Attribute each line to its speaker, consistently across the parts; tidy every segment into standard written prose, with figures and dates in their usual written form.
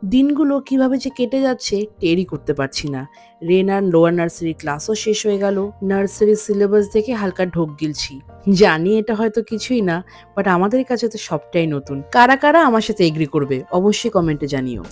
Speaker 1: দিনগুলো কিভাবে যে কেটে যাচ্ছে টেরই করতে পারছি না। রেনার লোয়ার নার্সারি ক্লাসও শেষ হয়ে গেল। নার্সারি সিলেবাস দেখে হালকা ঢোক গিলছি। জানি এটা হয়তো কিছুই না, বাট আমাদের কাছে তো সবটাই নতুন। কারা কারা আমার সাথে এগ্রি করবে অবশ্যই কমেন্টে জানিও।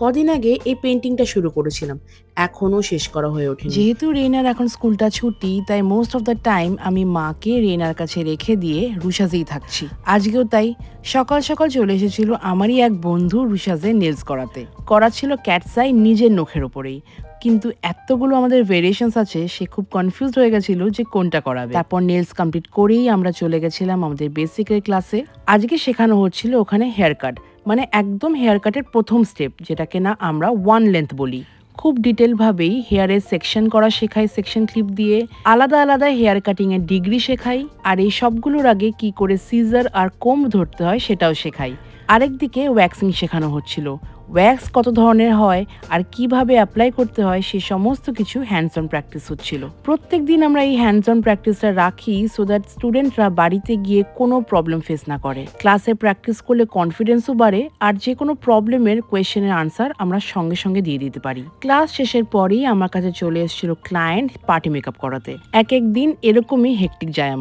Speaker 1: কদিন আগে এই পেন্টিংটা শুরু করেছিলাম, এখনো শেষ করা হয়ে ওঠেনি। যেহেতু রেনার এখন স্কুলটা ছুটি, তাই মোস্ট অফ দ্য টাইম আমি মাকে রেনার কাছে রেখে দিয়ে রুশাজেই থাকছি। আজকেও তাই সকাল সকাল চলে এসেছিল আমারই এক বন্ধু রুশাজের নেলস করা ছিল ক্যাটসাই নিজের নখের ওপরেই। কিন্তু এতগুলো আমাদের ভেরিয়েশনস আছে, সে খুব কনফিউজড হয়ে গেছিল যে কোনটা করাবে। তারপর নেলস কমপ্লিট করেই আমরা চলে গেছিলাম আমাদের বেসিকের ক্লাসে। আজকে শেখানো হচ্ছিল ওখানে হেয়ার কাট, মানে একদম হেয়ার কাটের প্রথম স্টেপ, যেটাকে না আমরা ওয়ান লেন্থ বলি। খুব ডিটেল ভাবেই হেয়ারের সেকশন করা শেখাই সেকশন ক্লিপ দিয়ে, আলাদা আলাদা হেয়ার কাটিং এর ডিগ্রি শেখাই, আর এই সবগুলোর আগে কি করে সিজার আর কোম ধরতে হয় সেটাও শেখাই। আরেকদিকে ওয়্যাক্সিং শেখানো হচ্ছিল। ওয়্যাক্স কত ধরনের হয় আর কিভাবে অ্যাপ্লাই করতে হয় সে সমস্ত কিছু হ্যান্ডস অন প্র্যাকটিস হচ্ছিল। প্রত্যেক দিন আমরা এই হ্যান্ডস অন প্র্যাকটিসটা রাখি সো দ্যাট স্টুডেন্টরা বাড়িতে গিয়ে কোনো প্রবলেম ফেস না করে। ক্লাসে প্র্যাকটিস করলে কনফিডেন্সও বাড়ে, আর যে কোনো প্রবলেমের কোয়েশ্চেনের আনসার আমরা সঙ্গে সঙ্গে দিয়ে দিতে পারি। ক্লাস শেষের পরেই আমার কাছে চলে এসেছিল ক্লায়েন্ট পার্টি মেকআপ করাতে। এক এক দিন এরকমই হেক্টিক যায়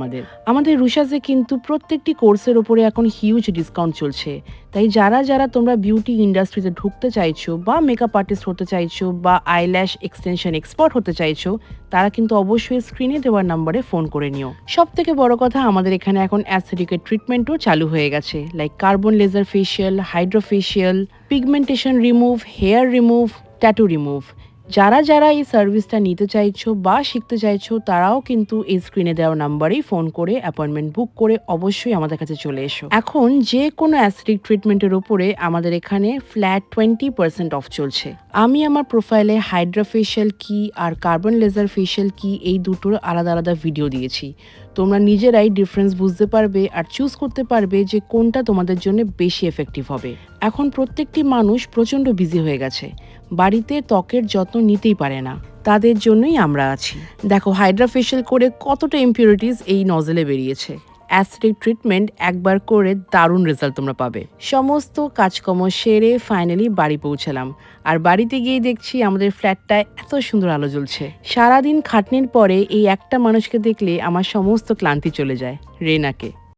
Speaker 1: আমাদের রুশাজে কিন্তু প্রত্যেকটি কোর্সের ওপরে এখন হিউজ ডিসকাউন্ট চলছে। তাই যারা যারা তোমরা বিউটি ইন্ডাস্ট্রিতে ঢুকতে চাইছো, বা মেকআপ আর্টিস্ট হতে চাইছো, বা আইল্যাশ এক্সটেনশন এক্সপার্ট হতে চাইছো, তারা কিন্তু অবশ্যই স্ক্রিনে দেওয়ার নাম্বারে ফোন করে নিও। সব থেকে বড় কথা, আমাদের এখানে এখন অ্যাসথেটিকের ট্রিটমেন্টও চালু হয়ে গেছে, like carbon laser facial, hydrofacial, pigmentation remove, hair remove, tattoo remove. যারা যারা এই সার্ভিসটা নিতে চাইছো বা শিখতে চাইছো, তারাও কিন্তু এই স্ক্রিনে দেওয়া নাম্বারেই ফোন করে অ্যাপয়েন্টমেন্ট বুক করে অবশ্যই আমাদের কাছে চলে এসো। এখন যে কোনো অ্যাসথেটিক ট্রিটমেন্টের উপরে আমাদের এখানে ফ্ল্যাট 20% অফ চলছে। আমি আমার প্রোফাইলে হাইড্রা ফেশিয়াল কি আর কার্বন লেজার ফেশিয়াল কি এই দুটোর আলাদা আলাদা ভিডিও দিয়েছি। তোমরা নিজেরাই ডিফারেন্স বুঝতে পারবে আর চুজ করতে পারবে যে কোনটা তোমাদের জন্য বেশি এফেক্টিভ হবে। এখন প্রত্যেকটি মানুষ প্রচণ্ড বিজি হয়ে গেছে, বাড়িতে ত্বকের যত্ন নিতেই পারে না, তাদের জন্যই আমরা আছি। দেখো হাইড্রা ফেশিয়াল করে কতটা ইম্পিউরিটিস এই নজেলে বেরিয়েছে। অ্যাসথেটিক ট্রিটমেন্ট একবার করে দারুণ রেজাল্ট তোমরা পাবে। সমস্ত কাজকর্ম সেরে ফাইনালি বাড়ি পৌঁছালাম, আর বাড়িতে গিয়ে দেখছি আমাদের ফ্ল্যাটটায় এত সুন্দর আলো জ্বলছে। সারাদিন খাটনির পরে এই একটা মানুষকে দেখলে আমার সমস্ত ক্লান্তি চলে যায়, রেনাকে।